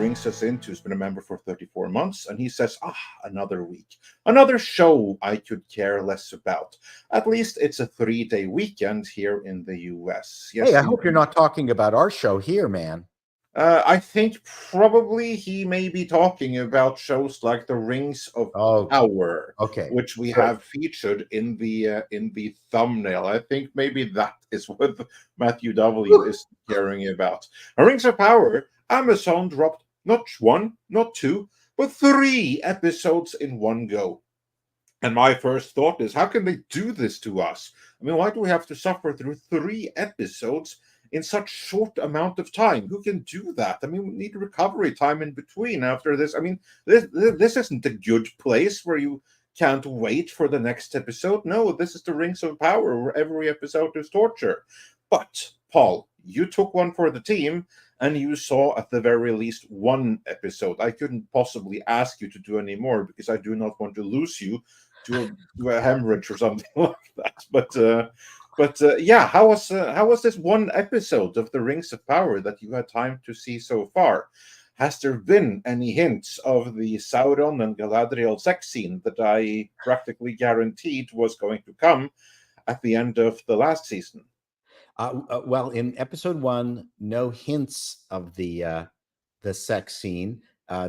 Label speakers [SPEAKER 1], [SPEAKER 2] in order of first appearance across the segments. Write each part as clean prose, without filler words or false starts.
[SPEAKER 1] brings us into, who's been a member for 34 months, and he says, another week, another show I could care less about. At least it's a 3-day weekend here in the US.
[SPEAKER 2] Yes, hey, I hope you're not talking about our show here, man.
[SPEAKER 1] I think probably he may be talking about shows like The Rings of Power, which we have featured in the thumbnail. I think maybe that is what Matthew W. is caring about. Rings of Power, Amazon dropped not 1, not 2, but 3 episodes in one go. And my first thought is, how can they do this to us? I mean, why do we have to suffer through 3 episodes in such short amount of time? Who can do that? I mean, we need recovery time in between after this. I mean, this isn't a good place where you can't wait for the next episode. No, this is the Rings of Power where every episode is torture. But, Paul, you took one for the team and you saw at the very least 1 episode. I couldn't possibly ask you to do any more because I do not want to lose you to a hemorrhage or something like that. But yeah, how was this 1 episode of the Rings of Power that you had time to see so far? Has there been any hints of the Sauron and Galadriel sex scene that I practically guaranteed was going to come at the end of the last season?
[SPEAKER 2] Well, in episode 1, no hints of the sex scene.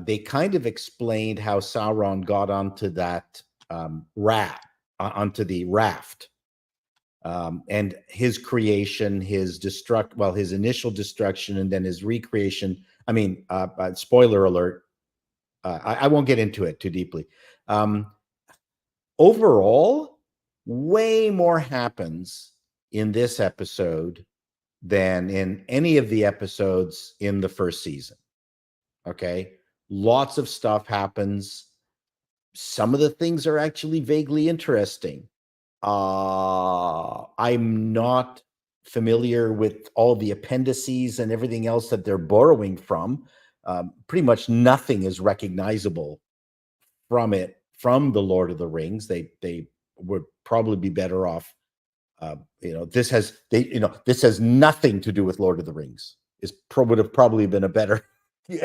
[SPEAKER 2] They kind of explained how Sauron got onto that onto the raft. And his creation, his initial destruction, and then his recreation. I mean, spoiler alert. I won't get into it too deeply. Overall, way more happens in this episode than in any of the episodes in the first season. Okay, lots of stuff happens. Some of the things are actually vaguely interesting. I'm not familiar with all the appendices and everything else that they're borrowing from. Pretty much nothing is recognizable from the Lord of the Rings. They would probably be better off. This has nothing to do with Lord of the Rings. Would have probably been a better, hint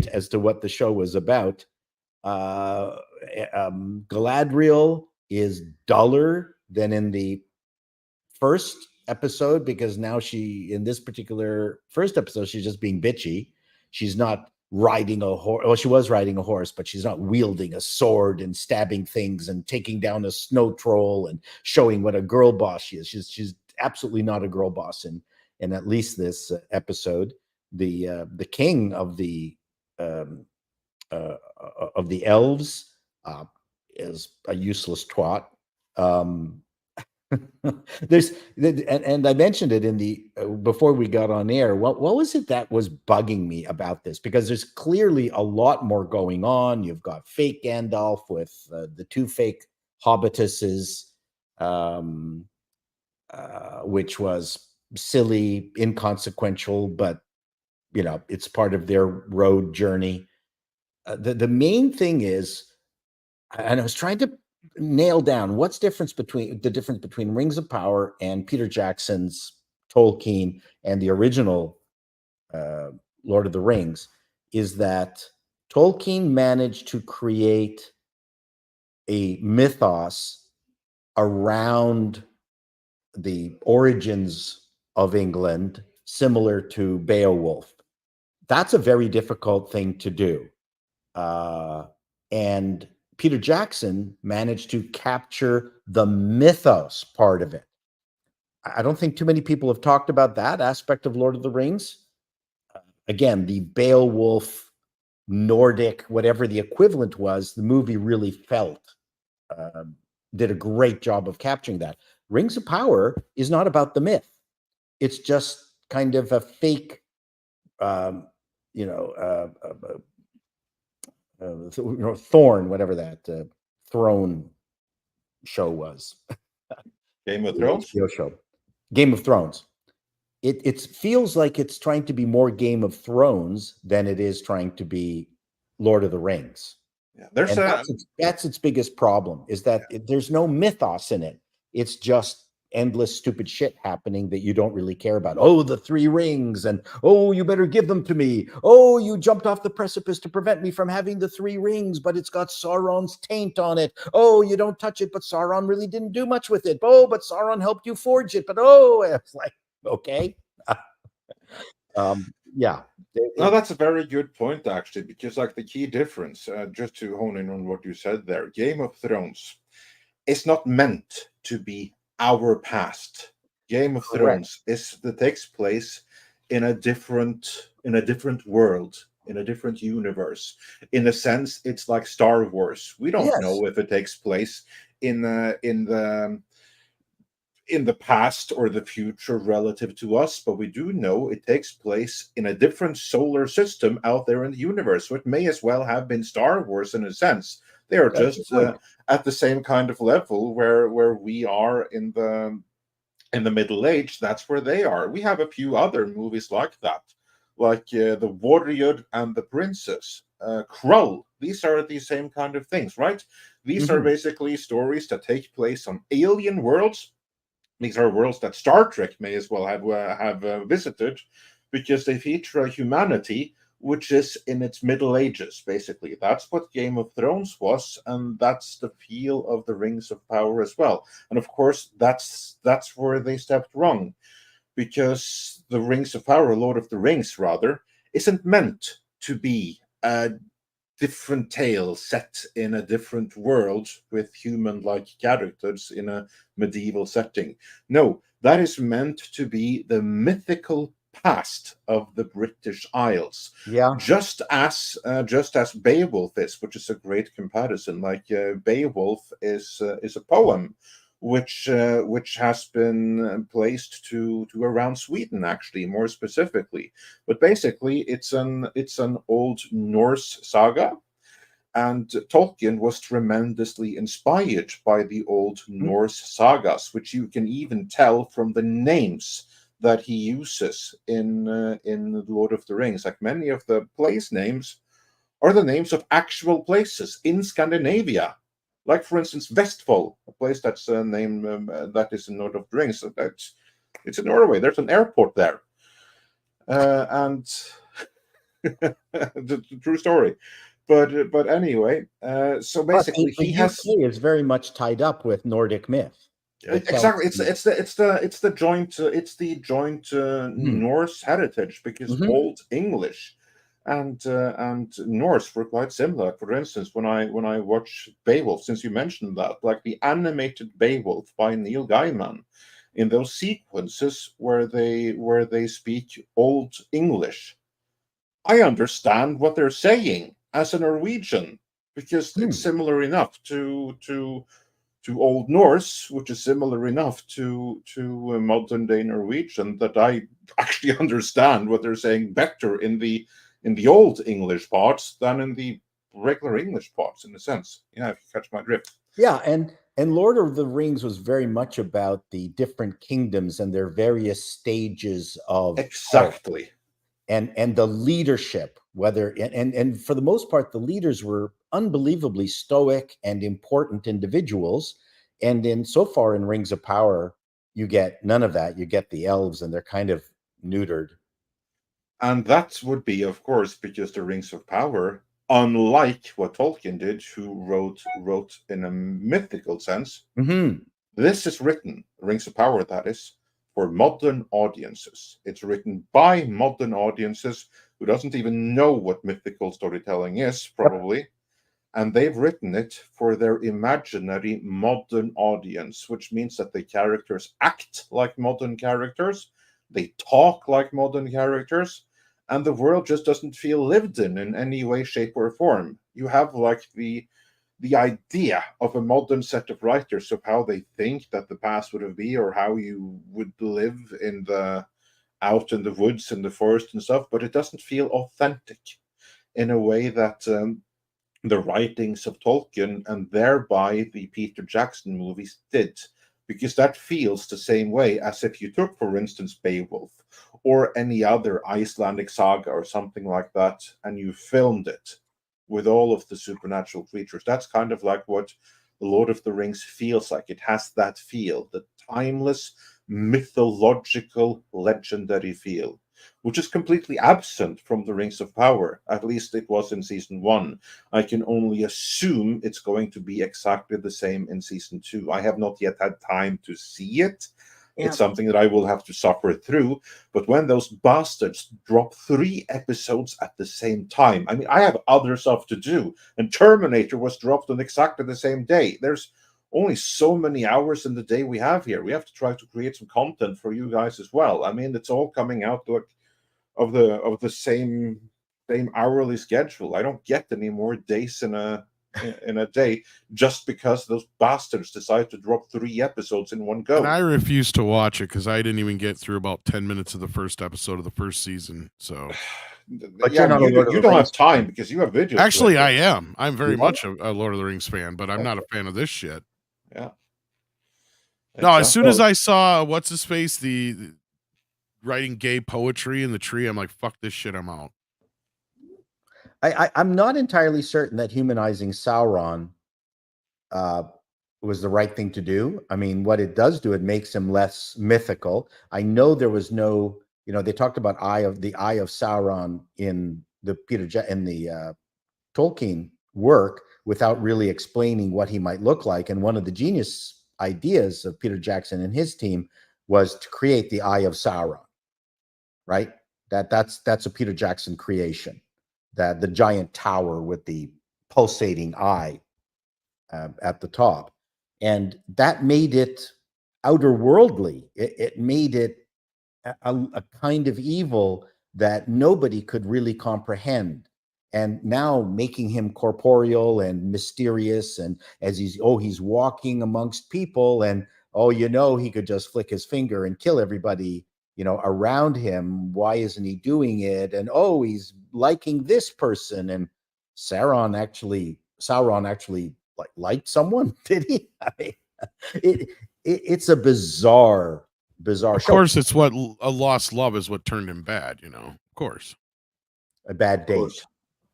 [SPEAKER 2] as to what the show was about. Galadriel is duller than in the first episode because now in this particular first episode, she's just being bitchy. She's not riding a horse. Well, she was riding a horse, but she's not wielding a sword and stabbing things and taking down a snow troll and showing what a girl boss she is. She's absolutely not a girl boss in at least this episode. The king of the elves is a useless twat. And I mentioned it in the before we got on air. What was it that was bugging me about this? Because there's clearly a lot more going on. You've got fake Gandalf with the 2 fake hobbituses, which was silly, inconsequential, but it's part of their road journey. The main thing is, and I was trying to nail down what's the difference between Rings of Power and Peter Jackson's Tolkien and the original Lord of the Rings, is that Tolkien managed to create a mythos around the origins of England, similar to Beowulf. That's a very difficult thing to do. And Peter Jackson managed to capture the mythos part of it. I don't think too many people have talked about that aspect of Lord of the Rings. Again, the Beowulf, Nordic, whatever the equivalent was, the movie really did a great job of capturing that. Rings of Power is not about the myth. It's just kind of a fake, Thorn, whatever that throne show was.
[SPEAKER 1] Game of Thrones?
[SPEAKER 2] Show. Game of Thrones. It feels like it's trying to be more Game of Thrones than it is trying to be Lord of the Rings.
[SPEAKER 1] Yeah,
[SPEAKER 2] that's its biggest problem, is that there's no mythos in it. It's just endless stupid shit happening that you don't really care about. Oh, the 3 rings, and oh, you better give them to me. Oh, you jumped off the precipice to prevent me from having the 3 rings, but it's got Sauron's taint on it. Oh, you don't touch it, but Sauron really didn't do much with it. Oh, but Sauron helped you forge it. But oh, it's like, okay. Yeah.
[SPEAKER 1] No, that's a very good point, actually, because like the key difference, just to hone in on what you said there, Game of Thrones is not meant to be our past. Game of Thrones takes place in a different world, in a different universe. In a sense, it's like Star Wars. We don't know if it takes place in the past or the future relative to us, but we do know it takes place in a different solar system out there in the universe. So it may as well have been Star Wars in a sense. They are just at the same kind of level where we are in the Middle Age. That's where they are. We have a few other movies like that, like The Warrior and the Princess, Krull. These are the same kind of things, right? These are basically stories that take place on alien worlds. These are worlds that Star Trek may as well have visited, because they feature a humanity which is in its Middle Ages, basically. That's what Game of Thrones was, and that's the feel of the Rings of Power as well. And of course, that's where they stepped wrong, because the Rings of Power, Lord of the Rings rather, isn't meant to be a different tale set in a different world with human-like characters in a medieval setting. No, that is meant to be the mythical past of the British Isles.
[SPEAKER 2] Yeah.
[SPEAKER 1] Just as Beowulf is, which is a great comparison. Like Beowulf is a poem which has been placed to around Sweden, actually, more specifically. But basically, it's an Old Norse saga, and Tolkien was tremendously inspired by the Old Norse sagas, which you can even tell from the names that he uses in Lord of the Rings. Like many of the place names are the names of actual places in Scandinavia. Like, for instance, Vestfold, a place that's named that is in Lord of the Rings. It's in Norway. There's an airport there, and the true story. But anyway, so basically,
[SPEAKER 2] the UK is very much tied up with Nordic myth.
[SPEAKER 1] Exactly, it's the joint Norse heritage, because Old English and Norse were quite similar. For instance, when I watch Beowulf, since you mentioned that, like the animated Beowulf by Neil Gaiman, in those sequences where they speak Old English, I understand what they're saying as a Norwegian, because it's similar enough to Old Norse, which is similar enough to modern day Norwegian, that I actually understand what they're saying better in the Old English parts than in the regular English parts, in a sense. Yeah, if you catch my drift.
[SPEAKER 2] Yeah, and Lord of the Rings was very much about the different kingdoms and their various stages of
[SPEAKER 1] exactly
[SPEAKER 2] health, and the leadership, whether and for the most part, the leaders were unbelievably stoic and important individuals. And so far in Rings of Power, you get none of that. You get the elves, and they're kind of neutered.
[SPEAKER 1] And that would be, of course, because the Rings of Power, unlike what Tolkien did, who wrote in a mythical sense, this is written, Rings of Power, that is, for modern audiences. It's written by modern audiences who doesn't even know what mythical storytelling is, probably. And they've written it for their imaginary modern audience, which means that the characters act like modern characters, they talk like modern characters, and the world just doesn't feel lived in any way, shape, or form. You have like the idea of a modern set of writers of how they think that the past would have been, or how you would live out in the woods and the forest and stuff, but it doesn't feel authentic in a way that the writings of Tolkien and thereby the Peter Jackson movies did, because that feels the same way as if you took, for instance, Beowulf or any other Icelandic saga or something like that, and you filmed it with all of the supernatural creatures. That's kind of like what Lord of the Rings feels like. It has that feel, the timeless, mythological, legendary feel, which is completely absent from the Rings of Power. At least it was in season 1. I can only assume it's going to be exactly the same in season 2. I have not yet had time to see it. Yeah. It's something that I will have to suffer through. But when those bastards drop 3 episodes at the same time, I mean, I have other stuff to do. And Terminator was dropped on exactly the same day. There's only so many hours in the day we have here. We have to try to create some content for you guys as well. I mean, it's all coming out of the same hourly schedule. I don't get any more days in a day just because those bastards decided to drop 3 episodes in one go.
[SPEAKER 3] And I refuse to watch it because I didn't even get through about 10 minutes of the first episode of the first season. So,
[SPEAKER 1] but yeah, you don't have time because you have videos.
[SPEAKER 3] Actually, I am. I'm very much a Lord of the Rings fan, but I'm not a fan of this shit.
[SPEAKER 1] Yeah.
[SPEAKER 3] No, as soon as I saw what's his face, the writing gay poetry in the tree, I'm like, fuck this shit, I'm out.
[SPEAKER 2] I'm not entirely certain that humanizing Sauron was the right thing to do. I mean, what it does do, it makes him less mythical. I know there was no, they talked about the eye of Sauron in the Tolkien work without really explaining what he might look like. And one of the genius ideas of Peter Jackson and his team was to create the eye of Sauron, right? That's a Peter Jackson creation. That the giant tower with the pulsating eye at the top, and that made it outerworldly. It made it a kind of evil that nobody could really comprehend. And now making him corporeal and mysterious, and as he's walking amongst people, and he could just flick his finger and kill everybody around him. Why isn't he doing it? And he's liking this person. And Sauron actually liked someone, did he? I mean, it's a bizarre show.
[SPEAKER 3] Of course, it's what a lost love is what turned him bad. Of course,
[SPEAKER 2] a bad date.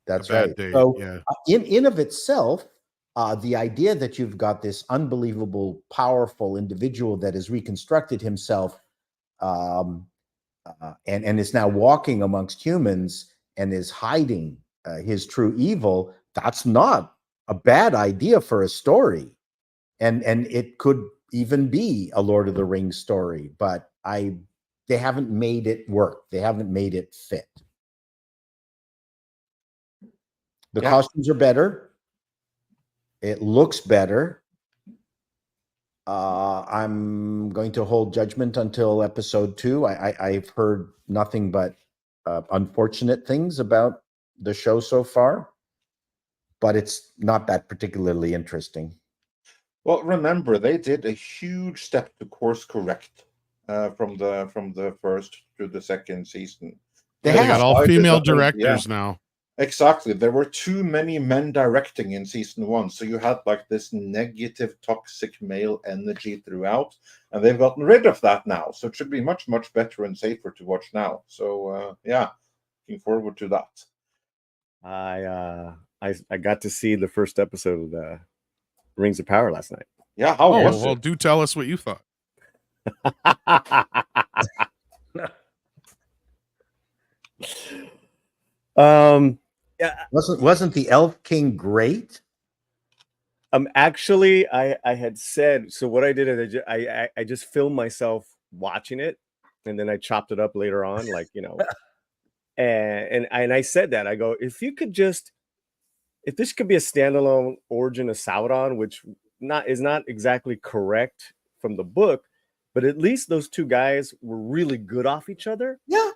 [SPEAKER 2] That's
[SPEAKER 3] right.
[SPEAKER 2] Date, so yeah. In of itself, the idea that you've got this unbelievable, powerful individual that has reconstructed himself and is now walking amongst humans and is hiding his true evil, that's not a bad idea for a story. And it could even be a Lord of the Rings story, but they haven't made it work. They haven't made it fit. The costumes are better. It looks better. I'm going to hold judgment until episode 2. I've heard nothing but unfortunate things about the show so far, but it's not that particularly interesting.
[SPEAKER 1] Well, remember, they did a huge step to course correct from the first to the second season.
[SPEAKER 3] They got all female directors now.
[SPEAKER 1] Exactly. There were too many men directing in season 1, so you had like this negative, toxic male energy throughout, and they've gotten rid of that now. So it should be much, much better and safer to watch now. So looking forward to that.
[SPEAKER 4] I got to see the first episode of the Rings of Power last night.
[SPEAKER 1] Yeah, how was it?
[SPEAKER 3] Well, do tell us what you thought.
[SPEAKER 2] Wasn't the Elf King great?
[SPEAKER 4] Actually, I had said, so what I did is I just filmed myself watching it, and then I chopped it up later on, and I said that, I go, if this could be a standalone origin of Sauron, which is not exactly correct from the book, but at least those two guys were really good off each other.
[SPEAKER 2] Yeah.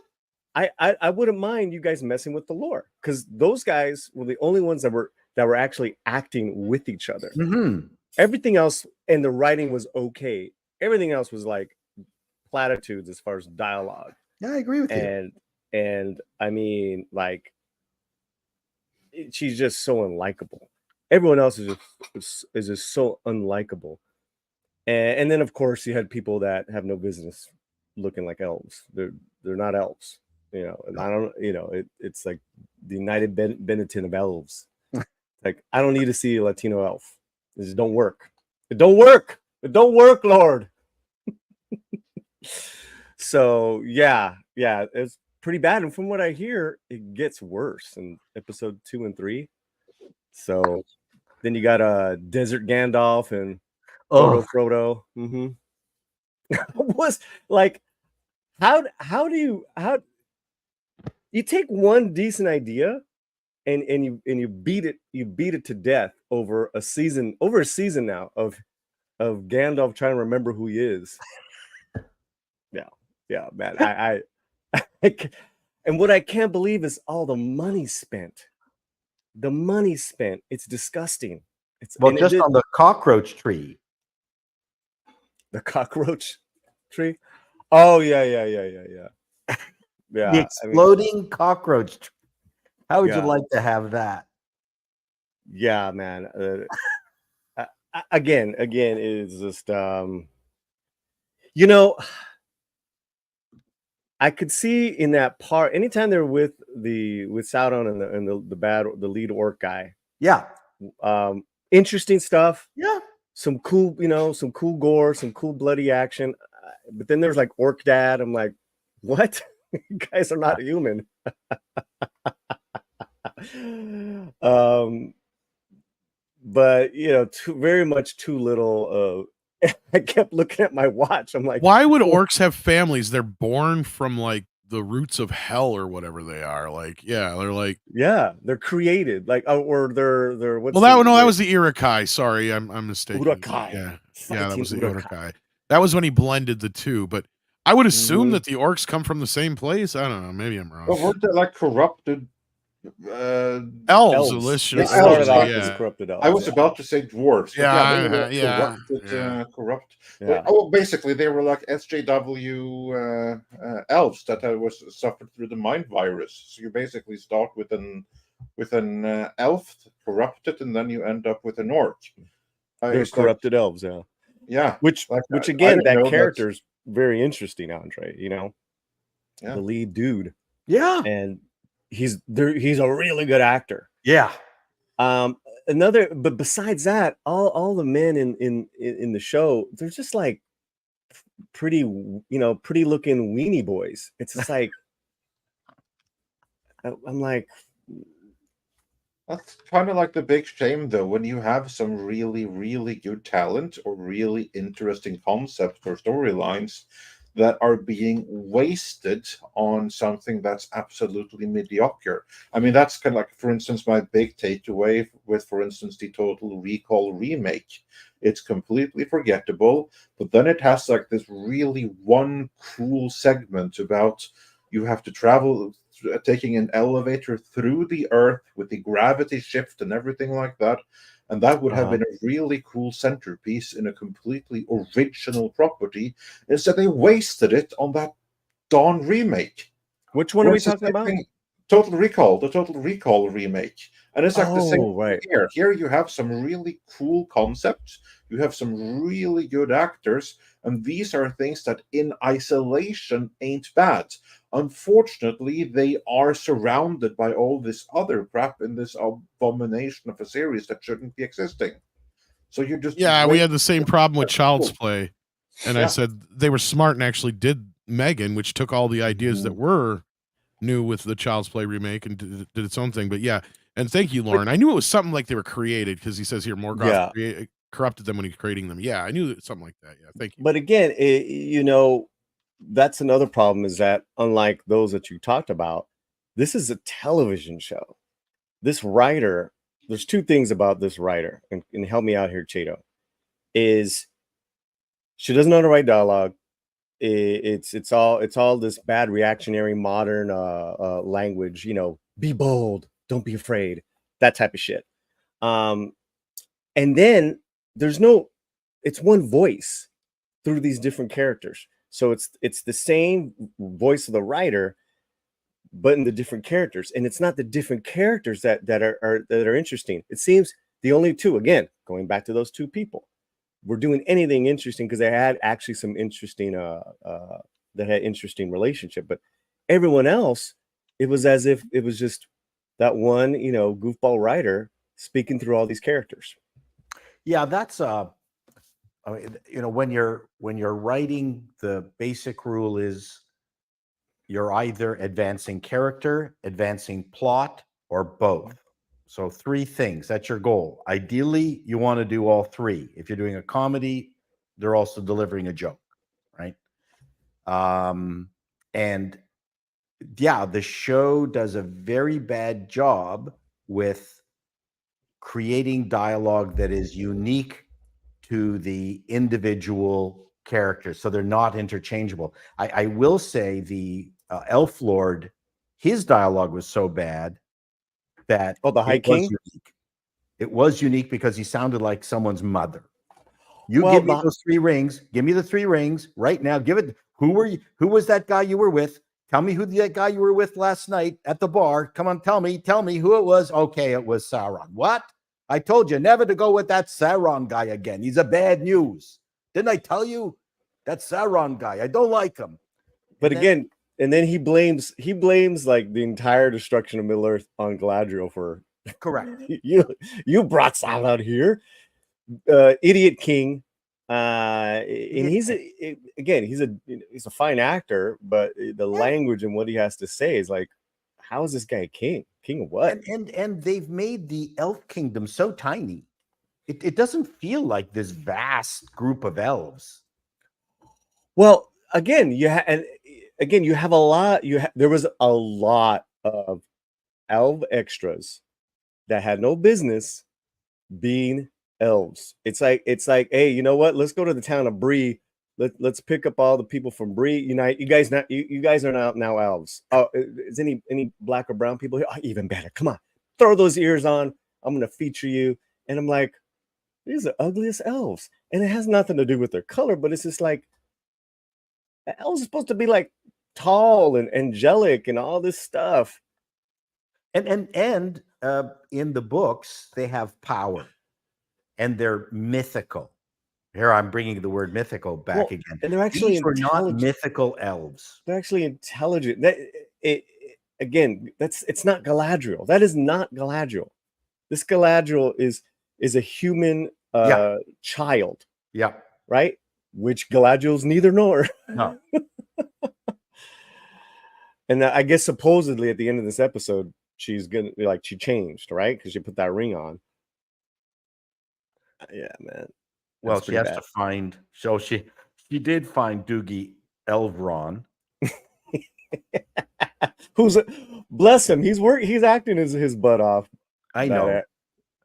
[SPEAKER 4] I wouldn't mind you guys messing with the lore, because those guys were the only ones that were actually acting with each other.
[SPEAKER 2] Mm-hmm.
[SPEAKER 4] Everything else, and the writing was okay. Everything else was like platitudes as far as dialogue.
[SPEAKER 2] Yeah, I agree with you.
[SPEAKER 4] And I mean, like, she's just so unlikable. Everyone else is just so unlikable. And then of course you had people that have no business looking like elves. They're not elves. And I don't, it's like the United Benetton of elves. Like, I don't need to see a Latino elf. It just don't work. It don't work. It don't work, Lord. So yeah, it's pretty bad. And from what I hear, it gets worse in episode 2 and 3. So then you got Desert Gandalf and Frodo. Mm-hmm. Was like, how do you take one decent idea and you beat it to death over a season now of Gandalf trying to remember who he is. Yeah, man. I and what I can't believe is all the money spent. The money spent. It's disgusting.
[SPEAKER 2] Well, just on the cockroach tree.
[SPEAKER 4] The cockroach tree? Oh, yeah.
[SPEAKER 2] Yeah, the exploding cockroach tree. How would you like to have that?
[SPEAKER 4] Yeah, man. Again, it's just I could see in that part anytime they're with Sauron and the lead orc guy.
[SPEAKER 2] Yeah.
[SPEAKER 4] Interesting stuff.
[SPEAKER 2] Yeah.
[SPEAKER 4] Some cool gore, some cool bloody action. But then there's like Orc Dad. I'm like, what? You guys are not human. But very much too little. I kept looking at my watch. I'm like,
[SPEAKER 3] why would orcs have families? They're born from like the roots of hell or whatever they are. Like,
[SPEAKER 4] they're created like, or they're what's
[SPEAKER 3] that was the Uruk-hai. Sorry, I'm mistaken.
[SPEAKER 4] Uruk-hai.
[SPEAKER 3] Yeah, that was the Uruk-hai. That was when he blended the two. But I would assume that the orcs come from the same place. I don't know. Maybe I'm wrong.
[SPEAKER 1] Well, weren't they like corrupted
[SPEAKER 3] elves?
[SPEAKER 4] Corrupted elves.
[SPEAKER 1] I was about to say dwarves. Corrupt.
[SPEAKER 4] Yeah.
[SPEAKER 1] Well, basically, they were like SJW elves that suffered through the mind virus. So you basically start with an elf, corrupted, and then you end up with an orc.
[SPEAKER 4] They're corrupted elves, yeah.
[SPEAKER 1] Yeah.
[SPEAKER 4] Which again, that character's very interesting, Andre. The lead dude.
[SPEAKER 2] Yeah.
[SPEAKER 4] And he's a really good actor.
[SPEAKER 2] Yeah.
[SPEAKER 4] But besides that, all the men in the show, they're just like pretty looking weenie boys. It's just like I'm like,
[SPEAKER 1] that's kind of like the big shame, though, when you have some really, really good talent or really interesting concepts or storylines that are being wasted on something that's absolutely mediocre. I mean, that's kind of like, for instance, my big takeaway with, for instance, the Total Recall remake. It's completely forgettable, but then it has like this really one cool segment about you have to travel, taking an elevator through the earth with the gravity shift and everything like that. And that would have been a really cool centerpiece in a completely original property. Instead, they wasted it on that Dawn remake.
[SPEAKER 4] Which one are we talking about?
[SPEAKER 1] Total Recall, the Total Recall remake. And it's like the same
[SPEAKER 4] right.
[SPEAKER 1] here. Here you have some really cool concepts. You have some really good actors. And these are things that in isolation ain't bad. Unfortunately, they are surrounded by all this other crap in this abomination of a series that shouldn't be existing. So you just
[SPEAKER 3] we had the same problem with Child's Play, and I said they were smart and actually did Megan, which took all the ideas that were new with the Child's Play remake and did its own thing. But and thank you, Lauren. I knew it was something like they were created because he says here Morgoth corrupted them when he's creating them. Yeah, I knew it, something like that. Yeah, thank you.
[SPEAKER 4] But again, that's another problem is that unlike those that you talked about, this is a television show. This writer, there's two things about this writer, and help me out here, Chato, is she doesn't know how to write dialogue. It's all this bad reactionary modern language, be bold, don't be afraid, that type of shit. And then it's one voice through these different characters. So it's the same voice of the writer, but in the different characters. And it's not the different characters that are interesting. It seems the only two, again, going back to those two people, were doing anything interesting because they had actually some interesting that had interesting relationship. But everyone else, it was as if it was just that one, goofball writer speaking through all these characters.
[SPEAKER 2] Yeah, that's when you're writing, the basic rule is you're either advancing character, advancing plot, or both. So 3 things, that's your goal. Ideally, you want to do all 3. If you're doing a comedy, they're also delivering a joke, right? And yeah, the show does a very bad job with creating dialogue that is unique to the individual characters, so they're not interchangeable. I will say the Elf Lord, his dialogue was so bad that
[SPEAKER 4] the High King?
[SPEAKER 2] unique. It was unique because he sounded like someone's mother. Give me those 3 rings. Give me the 3 rings right now. Give it. Who was that guy you were with? Tell me who that guy you were with last night at the bar. Come on, tell me who it was. Okay, it was Sauron. What? I told you never to go with that Sauron guy again. He's a bad news. Didn't I tell you? That Sauron guy. I don't like him.
[SPEAKER 4] But again, and then he blames like the entire destruction of Middle Earth on Galadriel for
[SPEAKER 2] correct.
[SPEAKER 4] you brought Sauron here. Idiot King. And he's a fine actor, but the language and what he has to say is like, how is this guy a king? King of what?
[SPEAKER 2] And they've made the elf kingdom so tiny. It doesn't feel like this vast group of elves.
[SPEAKER 4] Well, again, you have a lot. There was a lot of elf extras that had no business being elves. It's like, hey, you know what? Let's go to the town of Bree. Let's pick up all the people from Bree. Unite. You guys are now elves. Oh, is any black or brown people here? Oh, even better. Come on, throw those ears on. I'm gonna feature you. And I'm like, these are ugliest elves, and it has nothing to do with their color, but it's just like elves are supposed to be like tall and angelic and all this stuff.
[SPEAKER 2] And in the books, they have power, and they're mythical. Here I'm bringing the word mythical back again.
[SPEAKER 4] And they're actually
[SPEAKER 2] not mythical elves.
[SPEAKER 4] They're actually intelligent. It's not Galadriel. That is not Galadriel. This Galadriel is a human child.
[SPEAKER 2] Yeah.
[SPEAKER 4] Right? Which Galadriel's neither nor.
[SPEAKER 2] No.
[SPEAKER 4] And I guess supposedly at the end of this episode, she's gonna she changed, right? Because she put that ring on. Yeah, man.
[SPEAKER 2] Well, she has to find. So she did find Doogie Elvron,
[SPEAKER 4] who's bless him. He's acting his butt off.
[SPEAKER 2] I know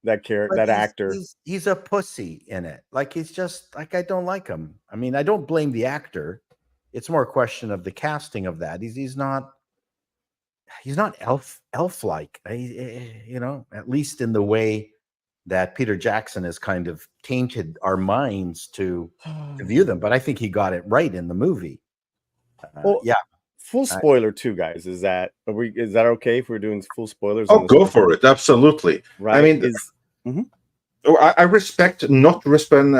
[SPEAKER 4] that character, that actor.
[SPEAKER 2] He's a pussy in it. Like he's just like, I don't like him. I mean, I don't blame the actor. It's more a question of the casting of that. He's not elf-like. At least in the way that Peter Jackson has kind of tainted our minds to view them. But I think he got it right in the movie. Yeah.
[SPEAKER 4] Full spoiler too, guys. Is that okay if we're doing full spoilers?
[SPEAKER 1] Oh, go for it. Absolutely.
[SPEAKER 4] Right.
[SPEAKER 1] I mean, I respect not spoiling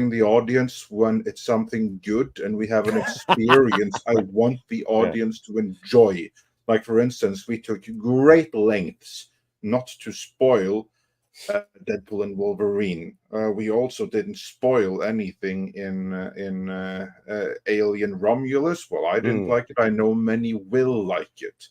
[SPEAKER 1] the audience when it's something good and we have an experience. I want the audience to enjoy. Like, for instance, we took great lengths not to spoil Deadpool and Wolverine. We also didn't spoil anything in Alien Romulus. Well, I didn't like it. I know many will like it,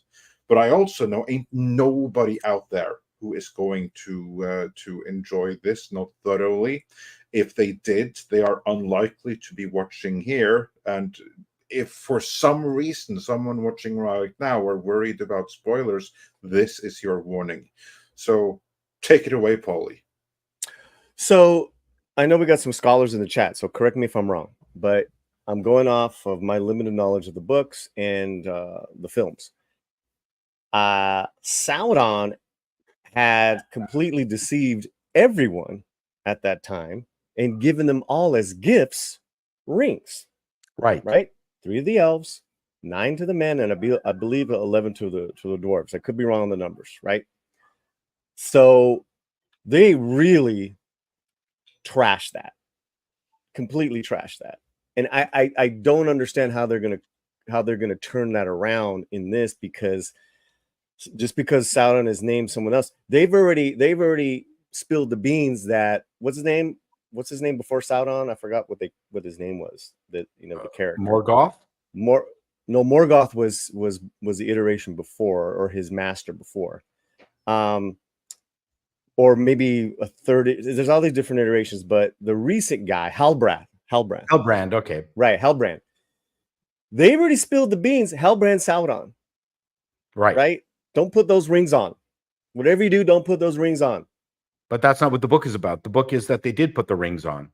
[SPEAKER 1] but I also know ain't nobody out there who is going to enjoy this, not thoroughly. If they did, they are unlikely to be watching here. And if for some reason someone watching right now are worried about spoilers, this is your warning. So take it away, Paulie.
[SPEAKER 4] So I know we got some scholars in the chat, so correct me if I'm wrong, but I'm going off of my limited knowledge of the books and the films. Sauron had completely deceived everyone at that time and given them all as gifts rings.
[SPEAKER 2] Right.
[SPEAKER 4] 3 of the elves, 9 to the men, and I believe 11 to the dwarves. I could be wrong on the numbers, right? So they really trashed that, completely trashed that, and I don't understand how they're gonna turn that around in this, because just because Sauron has named someone else, they've already spilled the beans that what's his name before Sauron? I forgot what his name was. That the character
[SPEAKER 2] Morgoth.
[SPEAKER 4] Morgoth was the iteration before, or his master before, or maybe a third. There's all these different iterations, but the recent guy, Halbrand.
[SPEAKER 2] Okay,
[SPEAKER 4] right, Halbrand. They've already spilled the beans. Halbrand Sauron. Right. Don't put those rings on. Whatever you do, don't put those rings on.
[SPEAKER 2] But that's not what the book is about. The book is that they did put the rings on.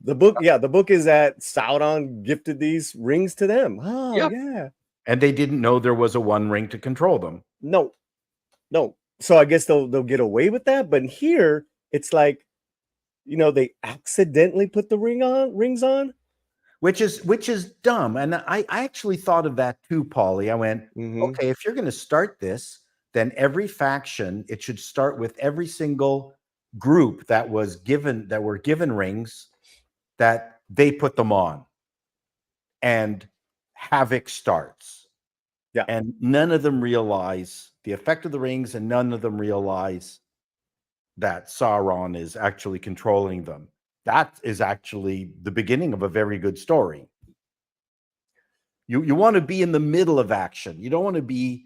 [SPEAKER 4] The book is that Sauron gifted these rings to them. Oh, yeah.
[SPEAKER 2] And they didn't know there was a one ring to control them.
[SPEAKER 4] No. So I guess they'll get away with that. But here, it's like, they accidentally put the rings on.
[SPEAKER 2] Which is dumb. And I actually thought of that too, Paulie. I went, okay, if you're going to start this, then every faction, it should start with every single group that were given rings, that they put them on, and havoc starts.
[SPEAKER 4] Yeah.
[SPEAKER 2] And none of them realize the effect of the rings, and none of them realize that Sauron is actually controlling them. That is actually the beginning of a very good story. You want to be in the middle of action. You don't want to be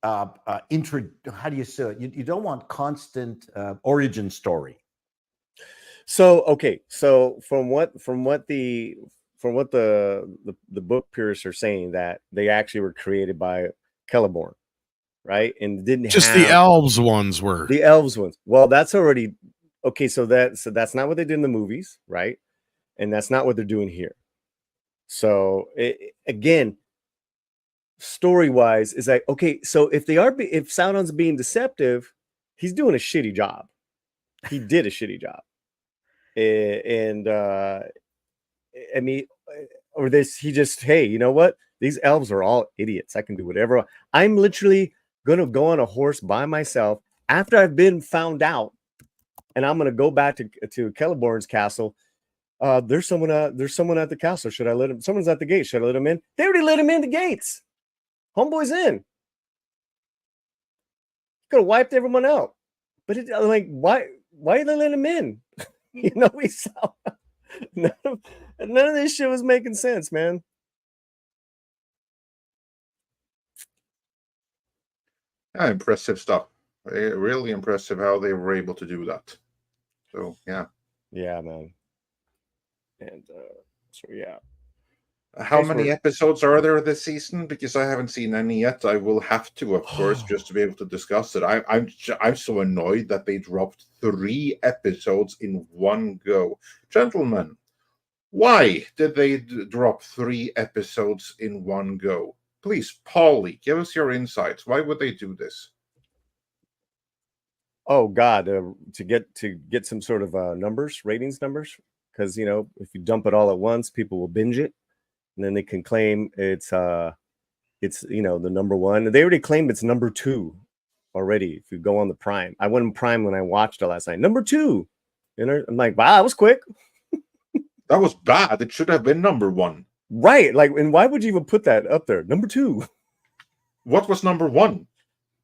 [SPEAKER 2] how do you say it? You don't want constant origin story.
[SPEAKER 4] So okay, so from what the book purists are saying, that they actually were created by Celeborn, right? And didn't
[SPEAKER 3] just the elves ones were.
[SPEAKER 4] The elves ones. Well, that's already okay. So that's not what they did in the movies, right? And that's not what they're doing here. So again, story-wise, is like, okay, so if Sauron's being deceptive, he's doing a shitty job. He did a shitty job. And I mean, or this, he just, hey, you know what? These elves are all idiots. I can do whatever. I'm literally gonna go on a horse by myself after I've been found out, and I'm gonna go back to Celeborn's castle. There's someone at the castle. Should I let him? Someone's at the gate. Should I let him in? They already let him in the gates. Homeboy's in. Could have wiped everyone out. But why did they let him in? We saw none of this shit was making sense, man.
[SPEAKER 1] Yeah, impressive stuff. Really impressive how they were able to do that. So yeah,
[SPEAKER 4] man. And
[SPEAKER 1] how many episodes are there this season? Because I haven't seen any yet. I will have to, of course, just to be able to discuss it. I'm so annoyed that they dropped 3 episodes in one go. Gentlemen, why did they drop 3 episodes in one go? Please, Paulie, give us your insights. Why would they do this?
[SPEAKER 4] Oh God, to get some sort of ratings numbers, because if you dump it all at once, people will binge it. And then they can claim it's the number 1. They already claimed it's number 2 already. If you go on the Prime, I went on Prime when I watched it last night. Number 2, I'm like, wow, that was quick.
[SPEAKER 1] That was bad. It should have been number 1.
[SPEAKER 4] Right? Like, and why would you even put that up there? Number 2.
[SPEAKER 1] What was number 1?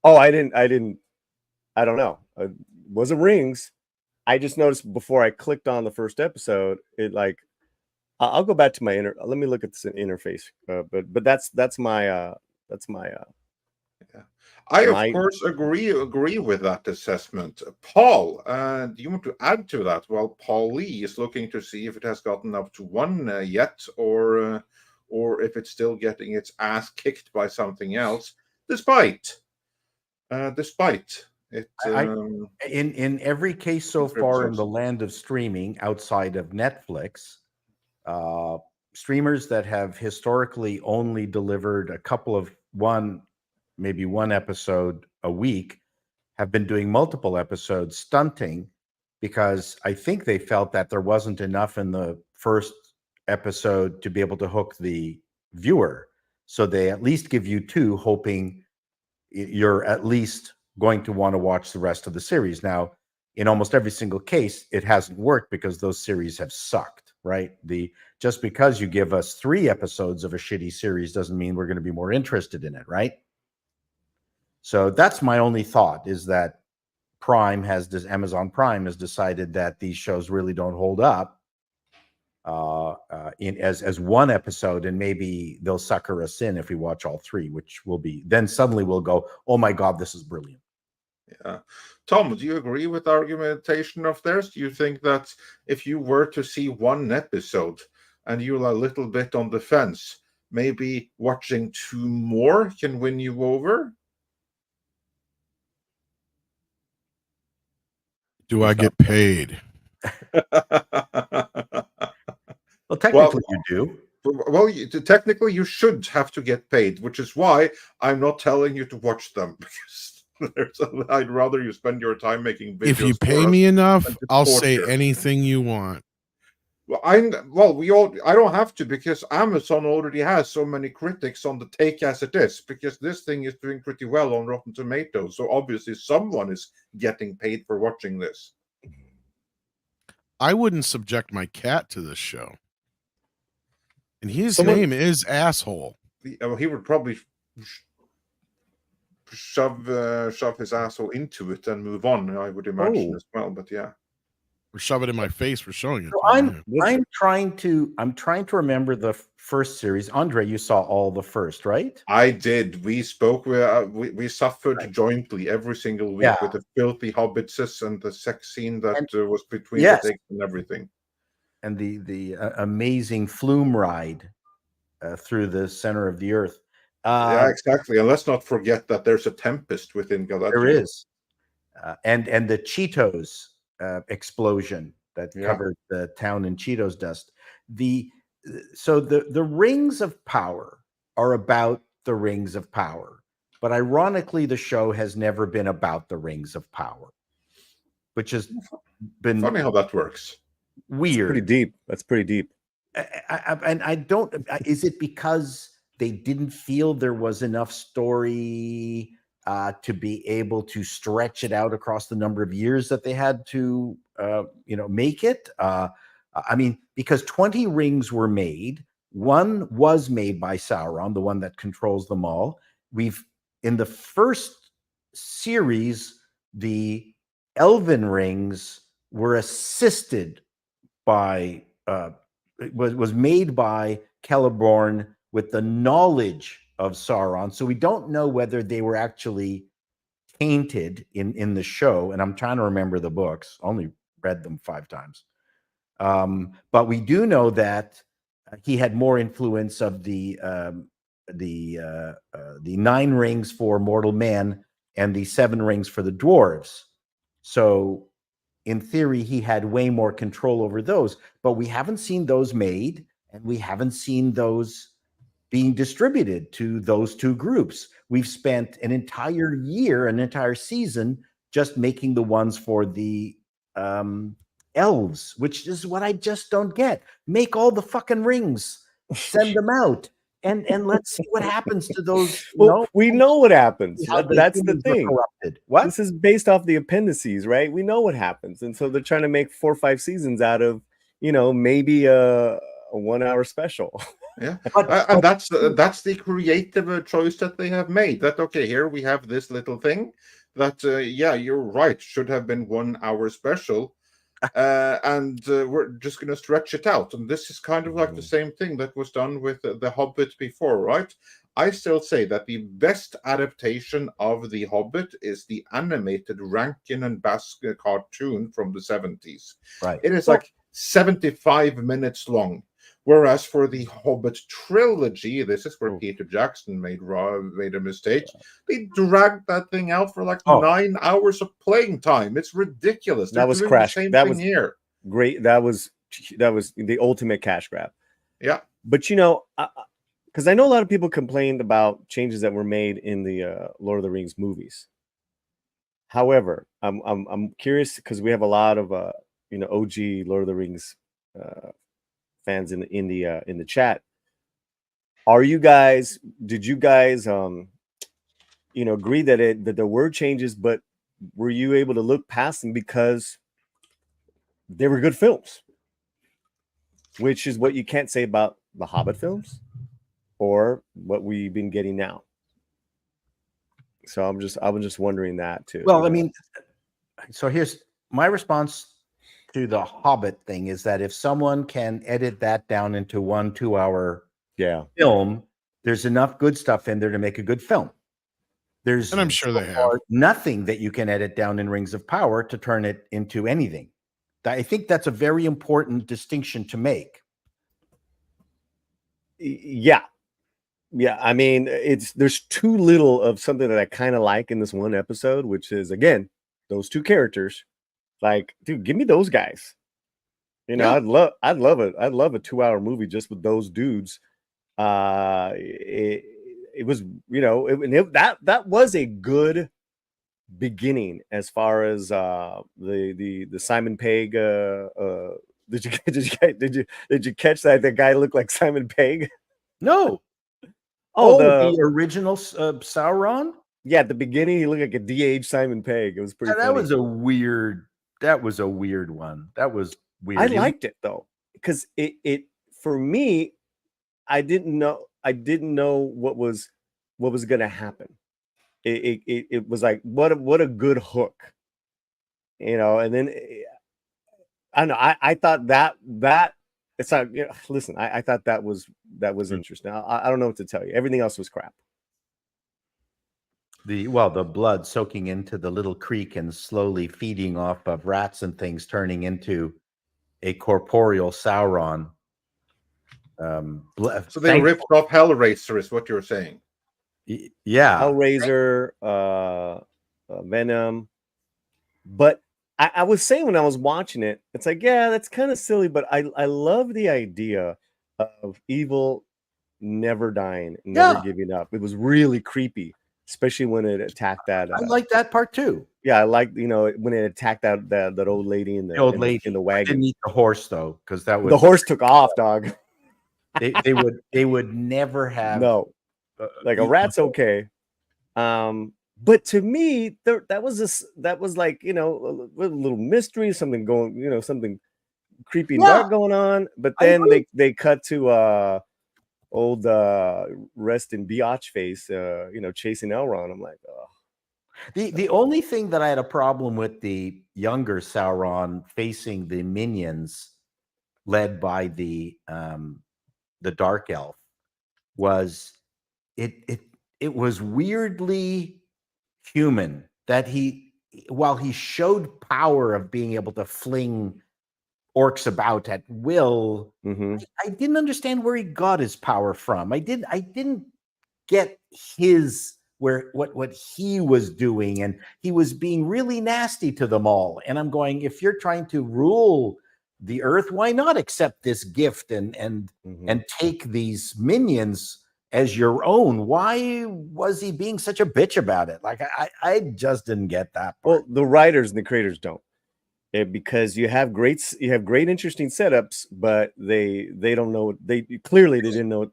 [SPEAKER 4] Oh, I don't know. It wasn't rings. I just noticed before I clicked on the first episode, it like. I'll go back to my let me look at this interface, but that's my
[SPEAKER 1] Yeah. I of course agree with that assessment. Paul, do you want to add to that? Well, Paulie is looking to see if it has gotten up to 1 yet, or if it's still getting its ass kicked by something else, despite it.
[SPEAKER 2] In every case so far in the land of streaming outside of Netflix. Streamers that have historically only delivered a couple of maybe one episode a week have been doing multiple episodes, stunting, because I think they felt that there wasn't enough in the first episode to be able to hook the viewer. So they at least give you 2, hoping you're at least going to want to watch the rest of the series. Now, in almost every single case, it hasn't worked because those series have sucked, right? Just because you give us 3 episodes of a shitty series doesn't mean we're going to be more interested in it, right? So that's my only thought, is that Amazon Prime has decided that these shows really don't hold up as one episode, and maybe they'll sucker us in if we watch all three, which will be, then suddenly we'll go, oh my God, this is brilliant.
[SPEAKER 1] Yeah. Tom, do you agree with the argumentation of theirs? Do you think that if you were to see one episode and you're a little bit on the fence, maybe watching two more can win you over?
[SPEAKER 3] Do I get paid?
[SPEAKER 2] Well, technically you do.
[SPEAKER 1] Well, technically you should have to get paid, which is why I'm not telling you to watch them. Because I'd rather you spend your time making videos.
[SPEAKER 3] If you pay me enough, I'll say anything you want.
[SPEAKER 1] Well, I don't have to, because Amazon already has so many critics on the take as it is, because this thing is doing pretty well on Rotten Tomatoes. So obviously someone is getting paid for watching this.
[SPEAKER 3] I wouldn't subject my cat to this show. And his name is Asshole.
[SPEAKER 1] He would probably shove his asshole into it and move on, I would imagine as well. But yeah,
[SPEAKER 3] or shove it in my face for showing it.
[SPEAKER 2] So I'm trying to remember the first series. Andre, you saw all the first, right?
[SPEAKER 1] I did. We spoke. We suffered jointly every single week with the filthy hobbitses and the sex scene that was between the dicks and everything, and
[SPEAKER 2] the amazing flume ride through the center of the earth.
[SPEAKER 1] Yeah, exactly. And let's not forget that there's a tempest within Galadriel.
[SPEAKER 2] There is, and the Cheetos explosion that covered the town in Cheetos dust. So the rings of power are about the rings of power, but ironically, the show has never been about the rings of power, which has been
[SPEAKER 1] funny how that works.
[SPEAKER 2] Weird.
[SPEAKER 4] That's pretty deep. That's pretty deep.
[SPEAKER 2] And I don't. Is it because they didn't feel there was enough story to be able to stretch it out across the number of years that they had to, make it? I mean, because 20 rings were made. One was made by Sauron, the one that controls them all. In the first series, the Elven rings were assisted by, was made by Celeborn with the knowledge of Sauron. So we don't know whether they were actually tainted in the show. And I'm trying to remember the books. Only read them 5 times. But we do know that he had more influence of the 9 rings for mortal man and the 7 rings for the dwarves. So in theory, he had way more control over those, but we haven't seen those made, and we haven't seen those being distributed to those 2 groups. We've spent an entire year, an entire season, just making the ones for the elves, which is what I just don't get. Make all the fucking rings, send them out, and let's see what happens to those.
[SPEAKER 4] Well, we know what happens. That's the thing.
[SPEAKER 2] What?
[SPEAKER 4] This is based off the appendices, right? We know what happens, and so they're trying to make 4 or 5 seasons out of, maybe a 1-hour special.
[SPEAKER 1] Yeah, and that's the creative choice that they have made. That here we have this little thing that you're right, should have been 1-hour special, and we're just going to stretch it out. And this is kind of like the same thing that was done with the Hobbit before, right? I still say that the best adaptation of the Hobbit is the animated Rankin and Bass cartoon from the 70s.
[SPEAKER 2] Right,
[SPEAKER 1] it is like 75 minutes long. Whereas for the Hobbit trilogy, this is where Peter Jackson made a mistake. They dragged that thing out for like 9 hours of playing time. It's ridiculous.
[SPEAKER 4] That was crash. That was here. Great. That was the ultimate cash grab.
[SPEAKER 1] Yeah.
[SPEAKER 4] But because I know a lot of people complained about changes that were made in the Lord of the Rings movies. However, I'm curious, because we have a lot of OG Lord of the Rings fans in the chat. Did you guys agree that there were changes, but were you able to look past them because they were good films, which is what you can't say about the Hobbit films or what we've been getting now? So I was just wondering that too.
[SPEAKER 2] Well, I mean, So here's my response to the Hobbit thing is that if someone can edit that down into 1-2 hour film, there's enough good stuff in there to make a good film. There's
[SPEAKER 3] and I'm sure they have
[SPEAKER 2] nothing that you can edit down in Rings of Power to turn it into anything. I think that's a very important distinction to make.
[SPEAKER 4] Yeah. I mean, there's too little of something that I kind of like in this one episode, which is, again, those two characters. Like, dude, give me those guys. You know, I'd love a 2-hour movie just with those dudes. It was, you know, that was a good beginning as far as the Simon Pegg. Did you catch that? That guy looked like Simon Pegg?
[SPEAKER 2] No. The original Sauron?
[SPEAKER 4] Yeah, at the beginning he looked like a de-aged Simon Pegg. It was pretty funny.
[SPEAKER 2] That was a weird one. That was weird.
[SPEAKER 4] I liked it though, because it for me, I didn't know what was gonna happen. It was like what a good hook, you know. And then I don't know. I thought that it's not. You know, listen, I thought that was interesting. I don't know what to tell you. Everything else was crap.
[SPEAKER 2] The blood soaking into the little creek and slowly feeding off of rats and things, turning into a corporeal Sauron.
[SPEAKER 1] So they ripped off Hellraiser, is what you're saying?
[SPEAKER 2] Yeah,
[SPEAKER 4] Hellraiser, Venom. But I was saying when I was watching it, it's like, yeah, that's kind of silly, but I love the idea of evil never dying, never giving up. It was really creepy. Especially when it attacked that.
[SPEAKER 2] I like that part too.
[SPEAKER 4] Yeah, I like, you know, when it attacked that old lady in the wagon.
[SPEAKER 2] I didn't eat the horse though, because that was
[SPEAKER 4] the horse took off, dog.
[SPEAKER 2] they would never have
[SPEAKER 4] like a rat's okay. But to me, that was like, you know, a little mystery, something going, you know, something creepy and dark going on. But then they cut to old rest in biatch face, you know, chasing Elrond. I'm like, oh.
[SPEAKER 2] The only thing that I had a problem with the younger Sauron facing the minions led by the dark elf was it was weirdly human that while he showed power of being able to fling orcs about at will, I didn't understand where he got his power from. I didn't get what he was doing, and he was being really nasty to them all. And I'm going, if you're trying to rule the earth, why not accept this gift and take these minions as your own? Why was he being such a bitch about it? Like I just didn't get that part.
[SPEAKER 4] Well, the writers and the creators don't. Because you have great interesting setups, but they don't know. They didn't know.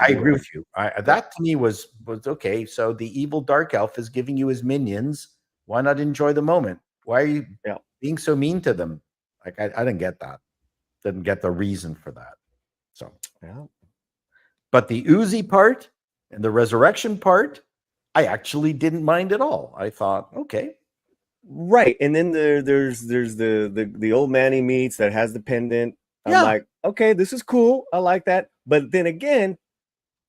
[SPEAKER 2] I agree with you. That to me was okay. So the evil dark elf is giving you his minions. Why not enjoy the moment? Why are you being so mean to them? Like I didn't get that. Didn't get the reason for that. So but the Uzi part and the resurrection part, I actually didn't mind at all. I thought, okay.
[SPEAKER 4] Right, and then there's the old man he meets that has the pendant. I'm like, okay, this is cool. I like that. But then again,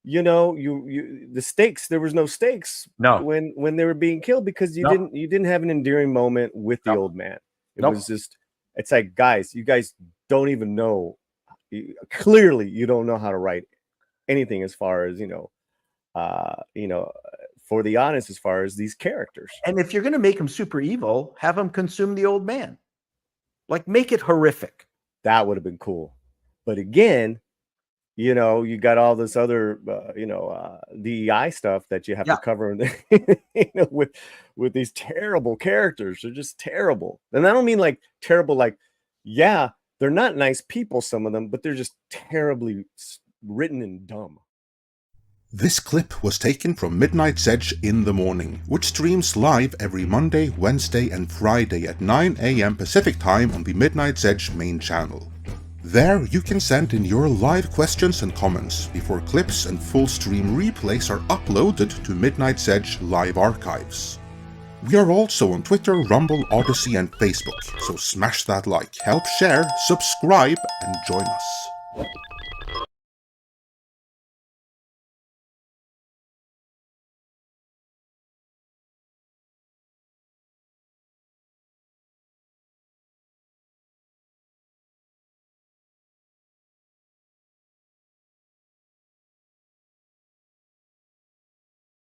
[SPEAKER 4] you know, the stakes. There was no stakes. When they were being killed because you didn't have an endearing moment with the old man. It was just. It's like, guys, you guys don't even know. Clearly, you don't know how to write anything as far as for the audience as far as these characters.
[SPEAKER 2] And if you're going to make him super evil, have him consume the old man. Like, make it horrific.
[SPEAKER 4] That would have been cool. But again, you know, you got all this other, DEI stuff that you have to cover with these terrible characters. They're just terrible. And I don't mean like terrible, like, they're not nice people, some of them, but they're just terribly written and dumb.
[SPEAKER 5] This clip was taken from Midnight's Edge in the Morning, which streams live every Monday, Wednesday and Friday at 9 a.m. Pacific Time on the Midnight's Edge main channel. There you can send in your live questions and comments before clips and full stream replays are uploaded to Midnight's Edge live archives. We are also on Twitter, Rumble, Odyssey, and Facebook, so smash that like, help share, subscribe, and join us.